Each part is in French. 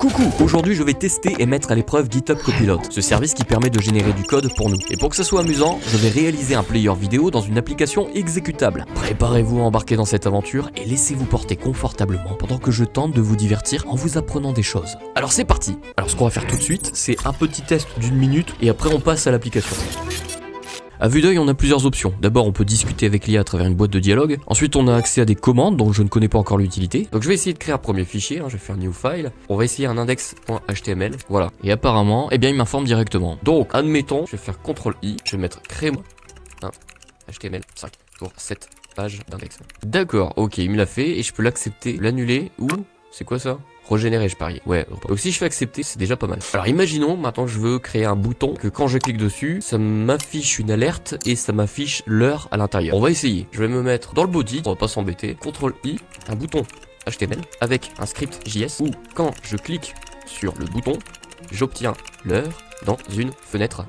Coucou, aujourd'hui je vais tester et mettre à l'épreuve GitHub Copilot, ce service qui permet de générer du code pour nous. Et pour que ça soit amusant, je vais réaliser un player vidéo dans une application exécutable. Préparez-vous à embarquer dans cette aventure et laissez-vous porter confortablement pendant que je tente de vous divertir en vous apprenant des choses. Alors c'est parti. Alors ce qu'on va faire tout de suite, c'est un petit test d'1 minute et après on passe à l'application. À vue d'œil, on a plusieurs options. D'abord, on peut discuter avec l'IA à travers une boîte de dialogue. Ensuite, on a accès à des commandes dont je ne connais pas encore l'utilité. Donc je vais essayer de créer un premier fichier, je vais faire new file. On va essayer un index.html, voilà. Et apparemment, eh bien il m'informe directement. Donc, admettons, je vais faire CTRL-I, je vais mettre créer un HTML5 pour 7 pages d'index. D'accord, ok, il me l'a fait et je peux l'accepter, l'annuler ou... C'est quoi ça? Régénérer, je parie. Ouais. Donc si je fais accepter, c'est déjà pas mal. Alors imaginons, maintenant je veux créer un bouton que quand je clique dessus, ça m'affiche une alerte et ça m'affiche l'heure à l'intérieur. On va essayer. Je vais me mettre dans le body, on va pas s'embêter. CTRL-I, un bouton HTML avec un script JS où quand je clique sur le bouton, j'obtiens l'heure dans une fenêtre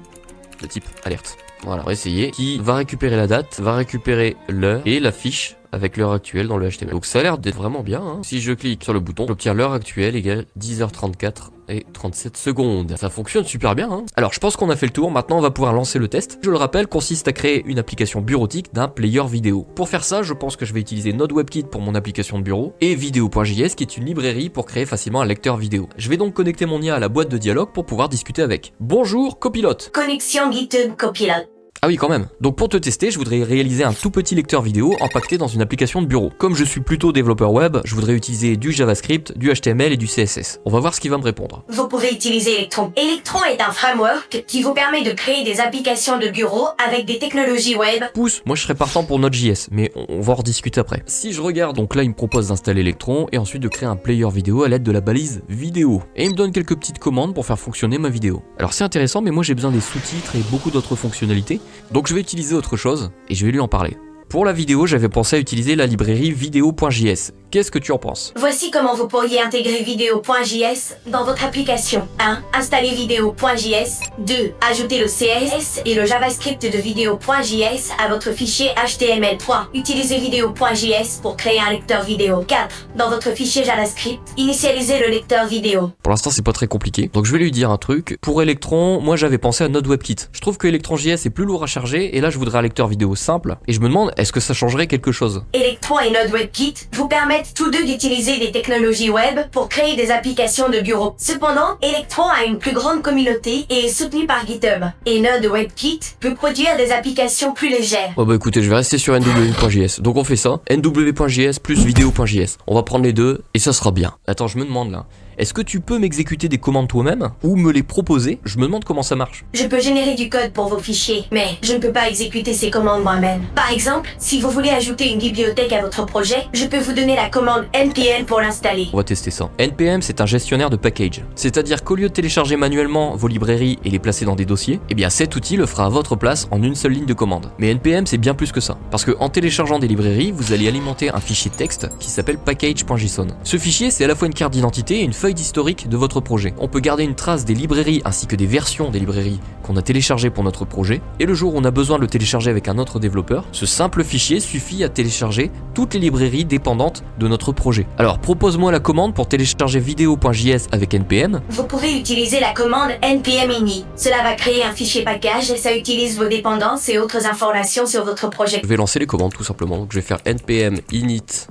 de type alerte. Voilà, on va essayer. Qui va récupérer la date, va récupérer l'heure et l'affiche avec l'heure actuelle dans le HTML. Donc ça a l'air d'être vraiment bien. Si je clique sur le bouton, j'obtiens l'heure actuelle égale 10h34 et 37 secondes. Ça fonctionne super bien. Alors je pense qu'on a fait le tour. Maintenant on va pouvoir lancer le test. Je le rappelle, consiste à créer une application bureautique d'un player vidéo. Pour faire ça, je pense que je vais utiliser Node-WebKit pour mon application de bureau et Video.js qui est une librairie pour créer facilement un lecteur vidéo. Je vais donc connecter mon IA à la boîte de dialogue pour pouvoir discuter avec. Bonjour Copilot. Connexion GitHub Copilot. Ah oui quand même. Donc pour te tester, je voudrais réaliser un tout petit lecteur vidéo empaqueté dans une application de bureau. Comme je suis plutôt développeur web, je voudrais utiliser du JavaScript, du HTML et du CSS. On va voir ce qu'il va me répondre. Vous pouvez utiliser Electron. Electron est un framework qui vous permet de créer des applications de bureau avec des technologies web. Pouce, moi je serais partant pour Node.js, mais on va en rediscuter après. Si je regarde, donc là il me propose d'installer Electron et ensuite de créer un player vidéo à l'aide de la balise vidéo. Et il me donne quelques petites commandes pour faire fonctionner ma vidéo. Alors c'est intéressant, mais moi j'ai besoin des sous-titres et beaucoup d'autres fonctionnalités. Donc je vais utiliser autre chose et je vais lui en parler. Pour la vidéo, j'avais pensé à utiliser la librairie Video.js. Qu'est-ce que tu en penses? Voici comment vous pourriez intégrer Video.js dans votre application. 1. Installer Video.js. 2. Ajouter le CSS et le JavaScript de Video.js à votre fichier HTML. 3. Utiliser Video.js pour créer un lecteur vidéo. 4. Dans votre fichier JavaScript, initialiser le lecteur vidéo. Pour l'instant, c'est pas très compliqué. Donc je vais lui dire un truc. Pour Electron, moi j'avais pensé à Node-WebKit. Je trouve que Electron.js est plus lourd à charger et là je voudrais un lecteur vidéo simple. Et je me demande, est-ce que ça changerait quelque chose? Electron et Node-WebKit vous permettent tous deux d'utiliser des technologies web pour créer des applications de bureau. Cependant, Electron a une plus grande communauté et est soutenu par GitHub. Et Node-WebKit peut produire des applications plus légères. Oh bah écoutez, je vais rester sur nw.js. Donc on fait ça, nw.js plus video.js. On va prendre les deux et ça sera bien. Attends, je me demande là. Est-ce que tu peux m'exécuter des commandes toi-même ou me les proposer? Je me demande comment ça marche. Je peux générer du code pour vos fichiers, mais je ne peux pas exécuter ces commandes moi-même. Par exemple, si vous voulez ajouter une bibliothèque à votre projet, je peux vous donner la commande npm pour l'installer. On va tester ça. npm, c'est un gestionnaire de package. C'est-à-dire qu'au lieu de télécharger manuellement vos librairies et les placer dans des dossiers, eh bien cet outil le fera à votre place en une seule ligne de commande. Mais npm, c'est bien plus que ça. Parce que en téléchargeant des librairies, vous allez alimenter un fichier texte qui s'appelle package.json. Ce fichier, c'est à la fois une carte d'identité et une feuille d'historique de votre projet. On peut garder une trace des librairies ainsi que des versions des librairies qu'on a téléchargées pour notre projet, et le jour où on a besoin de le télécharger avec un autre développeur, ce simple fichier suffit à télécharger toutes les librairies dépendantes de notre projet. Alors propose-moi la commande pour télécharger video.js avec npm. Vous pouvez utiliser la commande npm init. Cela va créer un fichier package et ça utilise vos dépendances et autres informations sur votre projet. Je vais lancer les commandes tout simplement. Donc je vais faire npm init.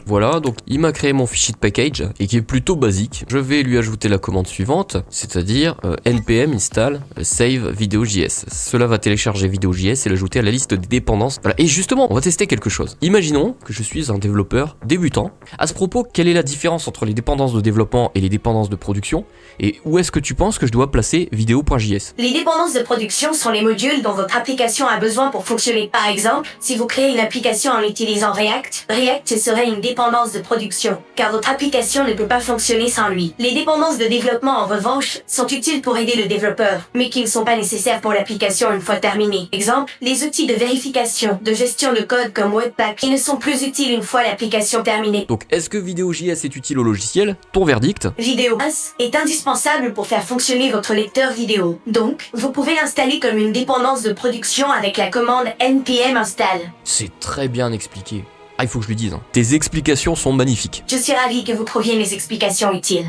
Voilà, donc il m'a créé mon fichier de package et qui est plutôt basique. Je vais lui ajouter la commande suivante, c'est-à-dire npm install save video.js. Cela va télécharger video.js et l'ajouter à la liste des dépendances. Voilà. Et justement, on va tester quelque chose. Imaginons que je suis un développeur débutant. À ce propos, quelle est la différence entre les dépendances de développement et les dépendances de production? Et où est-ce que tu penses que je dois placer video.js? Les dépendances de production sont les modules dont votre application a besoin pour fonctionner. Par exemple, si vous créez une application en utilisant React, React serait une dépendance de production, car votre application ne peut pas fonctionner sans lui. Les dépendances de développement, en revanche, sont utiles pour aider le développeur, mais qui ne sont pas nécessaires pour l'application une fois terminée. Exemple, les outils de vérification, de gestion de code comme Webpack, qui ne sont plus utiles une fois l'application terminée. Donc, est-ce que video.js est utile au logiciel? Ton verdict? Video.js est indispensable pour faire fonctionner votre lecteur vidéo. Donc, vous pouvez l'installer comme une dépendance de production avec la commande npm install. C'est très bien expliqué. Ah, il faut que je lui dise. Tes explications sont magnifiques. Je suis ravi que vous trouviez mes explications utiles.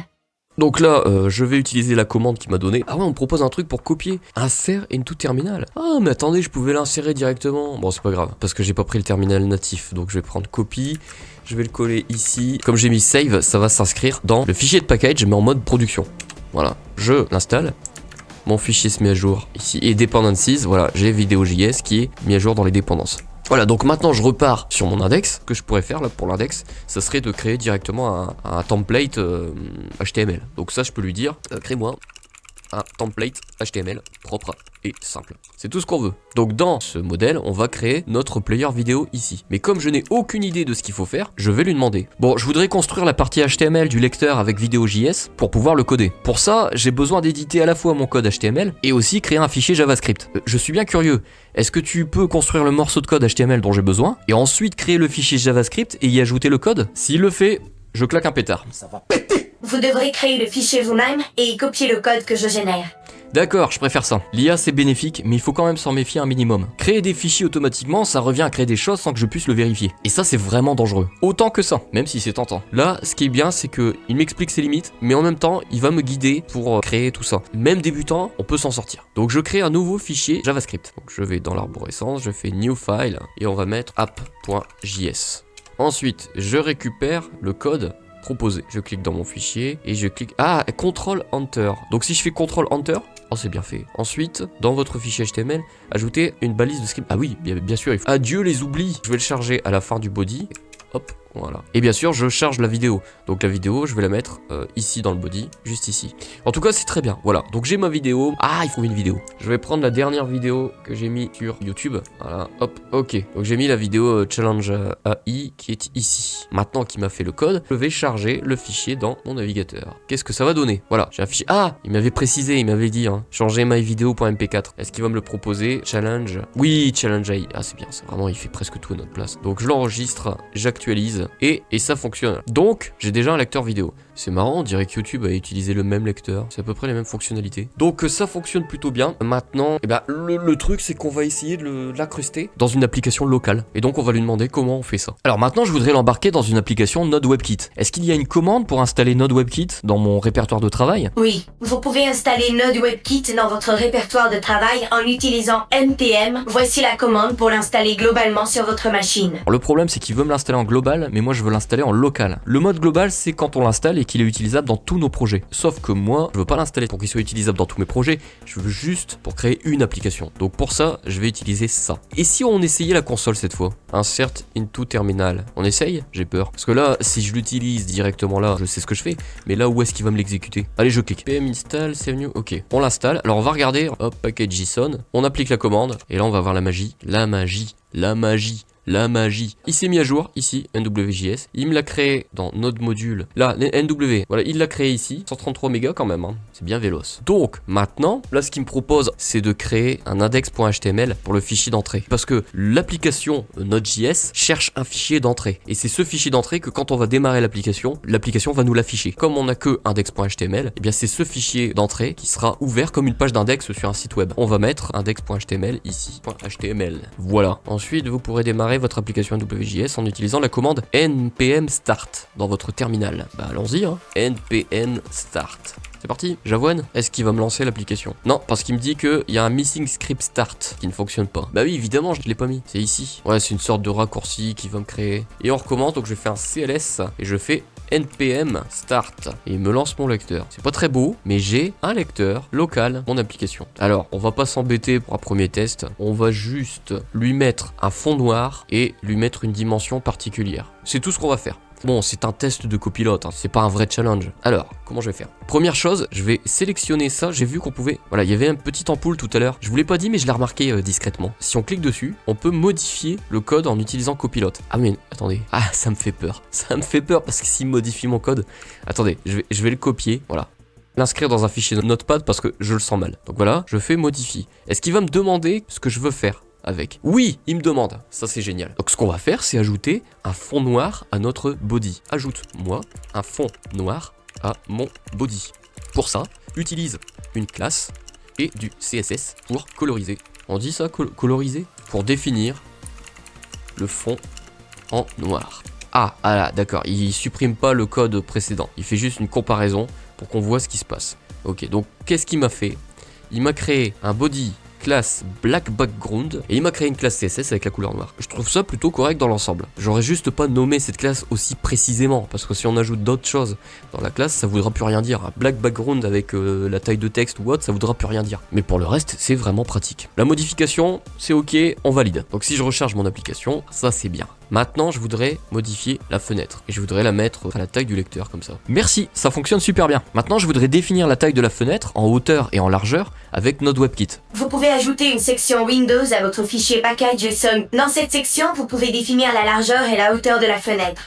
Donc là, je vais utiliser la commande qu'il m'a donnée. Ah ouais, on me propose un truc pour copier. Insert into terminal. Ah, mais attendez, je pouvais l'insérer directement. Bon, c'est pas grave, parce que j'ai pas pris le terminal natif. Donc je vais prendre copie, je vais le coller ici. Comme j'ai mis save, ça va s'inscrire dans le fichier de package, mais en mode production. Voilà, je l'installe. Mon fichier se met à jour ici. Et dependencies, voilà, j'ai vidéo.js qui est mis à jour dans les dépendances. Voilà, donc maintenant je repars sur mon index. Ce que je pourrais faire là pour l'index, ça serait de créer directement un template HTML. Donc ça, je peux lui dire, crée-moi un template HTML propre et simple. C'est tout ce qu'on veut. Donc dans ce modèle, on va créer notre player vidéo ici. Mais comme je n'ai aucune idée de ce qu'il faut faire, je vais lui demander. Bon, je voudrais construire la partie HTML du lecteur avec vidéo.js pour pouvoir le coder. Pour ça, j'ai besoin d'éditer à la fois mon code HTML et aussi créer un fichier JavaScript. Je suis bien curieux. Est-ce que tu peux construire le morceau de code HTML dont j'ai besoin et ensuite créer le fichier JavaScript et y ajouter le code? S'il le fait, je claque un pétard. Ça va péter. Vous devrez créer le fichier vous-même et y copier le code que je génère. D'accord, je préfère ça. L'IA c'est bénéfique, mais il faut quand même s'en méfier un minimum. Créer des fichiers automatiquement, ça revient à créer des choses sans que je puisse le vérifier. Et ça c'est vraiment dangereux. Autant que ça, même si c'est tentant. Là, ce qui est bien, c'est que il m'explique ses limites, mais en même temps, il va me guider pour créer tout ça. Même débutant, on peut s'en sortir. Donc je crée un nouveau fichier JavaScript. Donc je vais dans l'arborescence, je fais New File, et on va mettre app.js. Ensuite, je récupère le code proposé. Je clique dans mon fichier et je clique... Ah, Ctrl Enter. Donc si je fais Ctrl Enter, oh c'est bien fait. Ensuite, dans votre fichier HTML, ajoutez une balise de script. Ah oui, bien sûr, il faut... Adieu les oublis. Je vais le charger à la fin du body. Hop, voilà. Et bien sûr, je charge la vidéo. Donc la vidéo, je vais la mettre ici dans le body, juste ici. En tout cas, c'est très bien. Voilà. Donc j'ai ma vidéo. Ah, il faut une vidéo. Je vais prendre la dernière vidéo que j'ai mis sur YouTube. Voilà. Hop. Ok. Donc j'ai mis la vidéo Challenge AI qui est ici. Maintenant qu'il m'a fait le code, je vais charger le fichier dans mon navigateur. Qu'est-ce que ça va donner? Voilà. J'ai un fichier. Ah, il m'avait précisé, il m'avait dit, hein, changer myvideo.mp4. Est-ce qu'il va me le proposer? Challenge. Oui, Challenge AI. Ah, c'est bien. C'est vraiment, il fait presque tout à notre place. Donc je l'enregistre, j'actualise et ça fonctionne. Donc j'ai déjà un lecteur vidéo. C'est marrant, on dirait que YouTube a utilisé le même lecteur. C'est à peu près les mêmes fonctionnalités. Donc ça fonctionne plutôt bien. Maintenant, eh ben, le truc c'est qu'on va essayer de l'incruster dans une application locale. Et donc on va lui demander comment on fait ça. Alors maintenant je voudrais l'embarquer dans une application Node WebKit. Est-ce qu'il y a une commande pour installer Node WebKit dans mon répertoire de travail? Oui, vous pouvez installer Node WebKit dans votre répertoire de travail en utilisant npm. Voici la commande pour l'installer globalement sur votre machine. Alors, le problème c'est qu'il veut me l'installer en global, mais moi je veux l'installer en local. Le mode global c'est quand on l'installe et qu'il est utilisable dans tous nos projets. Sauf que moi, je veux pas l'installer pour qu'il soit utilisable dans tous mes projets, je veux juste pour créer une application. Donc pour ça, je vais utiliser ça. Et si on essayait la console cette fois? Insert into terminal. On essaye? J'ai peur. Parce que là, si je l'utilise directement là, je sais ce que je fais, mais là où est-ce qu'il va me l'exécuter? Allez, je clique. pm install, save new, ok. On l'installe. Alors on va regarder, hop, package JSON, on applique la commande, et là on va voir la magie. La magie, la magie. La magie. Il s'est mis à jour, ici, NWJS. Il me l'a créé dans notre module. Là, NW. Voilà, il l'a créé ici. 133 mégas quand même, hein. C'est bien véloce. Donc, maintenant, là, ce qu'il me propose, c'est de créer un index.html pour le fichier d'entrée. Parce que l'application Node.js cherche un fichier d'entrée. Et c'est ce fichier d'entrée que quand on va démarrer l'application va nous l'afficher. Comme on n'a que index.html, eh bien, c'est ce fichier d'entrée qui sera ouvert comme une page d'index sur un site web. On va mettre index.html ici. .html. Voilà. Ensuite, vous pourrez démarrer votre application AWJS en utilisant la commande npm start dans votre terminal. Bah allons-y, hein. npm start. C'est parti, j'avoine. Est-ce qu'il va me lancer l'application? Non, parce qu'il me dit qu'il y a un missing script start qui ne fonctionne pas. Bah oui, évidemment, je ne l'ai pas mis. C'est ici. Ouais, c'est une sorte de raccourci qui va me créer. Et on recommence, donc je fais un CLS et je fais npm start et il me lance mon lecteur. C'est pas très beau, mais j'ai un lecteur local, mon application. Alors, on va pas s'embêter pour un premier test. On va juste lui mettre un fond noir et lui mettre une dimension particulière. C'est tout ce qu'on va faire. Bon, c'est un test de copilote, hein, c'est pas un vrai challenge. Alors, comment je vais faire? Première chose, je vais sélectionner ça. J'ai vu qu'on pouvait... Voilà, il y avait une petite ampoule tout à l'heure. Je vous l'ai pas dit, mais je l'ai remarqué discrètement. Si on clique dessus, on peut modifier le code en utilisant copilote. Ah mais, attendez. Ah, ça me fait peur. Ça me fait peur parce que s'il modifie mon code... Attendez, je vais le copier, voilà. L'inscrire dans un fichier Notepad parce que je le sens mal. Donc voilà, je fais modifie. Est-ce qu'il va me demander ce que je veux faire avec? Oui, il me demande. Ça, c'est génial. Donc, ce qu'on va faire, c'est ajouter un fond noir à notre body. Ajoute-moi un fond noir à mon body. Pour ça, utilise une classe et du CSS pour coloriser. On dit ça, coloriser? Pour définir le fond en noir. Ah là, d'accord. Il supprime pas le code précédent. Il fait juste une comparaison pour qu'on voit ce qui se passe. Ok, donc qu'est-ce qu'il m'a fait? Il m'a créé un body classe black background et il m'a créé une classe CSS avec la couleur noire. Je trouve ça plutôt correct dans l'ensemble. J'aurais juste pas nommé cette classe aussi précisément parce que si on ajoute d'autres choses dans la classe, ça voudra plus rien dire. Un black background avec la taille de texte ou autre, ça voudra plus rien dire. Mais pour le reste, c'est vraiment pratique. La modification, c'est ok, on valide. Donc si je recharge mon application, ça c'est bien. Maintenant, je voudrais modifier la fenêtre et je voudrais la mettre à la taille du lecteur comme ça. Merci, ça fonctionne super bien. Maintenant, je voudrais définir la taille de la fenêtre en hauteur et en largeur avec Node WebKit. Vous pouvez ajouter une section Windows à votre fichier package.json. Dans cette section, vous pouvez définir la largeur et la hauteur de la fenêtre.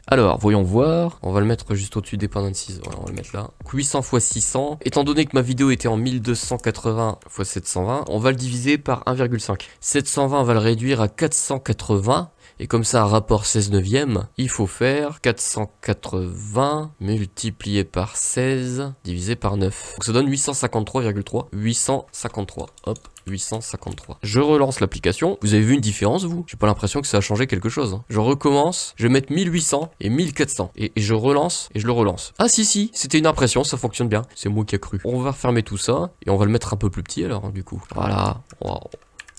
Alors, voyons voir. On va le mettre juste au-dessus des dependencies. Voilà, on va le mettre là. 800 x 600. Étant donné que ma vidéo était en 1280 x 720, on va le diviser par 1,5. 720, on va le réduire à 480. Et comme ça, un rapport 16 neuvième, il faut faire 480 multiplié par 16 divisé par 9. Donc ça donne 853,3. 853. Hop. 853. Je relance l'application. Vous avez vu une différence, vous? J'ai pas l'impression que ça a changé quelque chose. Je recommence. Je vais mettre 1800 et 1400. Et je relance et je le relance. Ah si, c'était une impression, ça fonctionne bien. C'est moi qui ai cru. On va refermer tout ça et on va le mettre un peu plus petit alors, du coup. Voilà. Wow.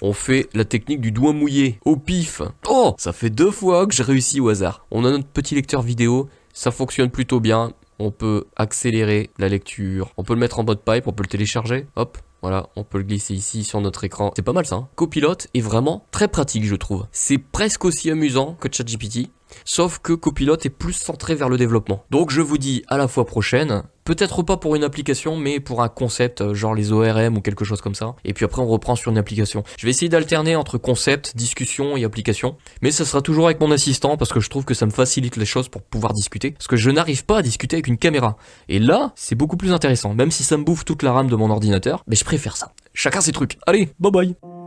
On fait la technique du doigt mouillé, au pif. Oh, ça fait 2 fois que j'ai réussi au hasard. On a notre petit lecteur vidéo, ça fonctionne plutôt bien. On peut accélérer la lecture. On peut le mettre en mode pipe, on peut le télécharger. Hop, voilà, on peut le glisser ici sur notre écran. C'est pas mal ça, hein. Copilot est vraiment très pratique, je trouve. C'est presque aussi amusant que ChatGPT. Sauf que Copilot est plus centré vers le développement. Donc je vous dis à la fois prochaine. Peut-être pas pour une application, mais pour un concept, genre les ORM ou quelque chose comme ça. Et puis après, on reprend sur une application. Je vais essayer d'alterner entre concept, discussion et application. Mais ça sera toujours avec mon assistant parce que je trouve que ça me facilite les choses pour pouvoir discuter. Parce que je n'arrive pas à discuter avec une caméra. Et là, c'est beaucoup plus intéressant. Même si ça me bouffe toute la RAM de mon ordinateur, mais je préfère ça. Chacun ses trucs. Allez, bye bye.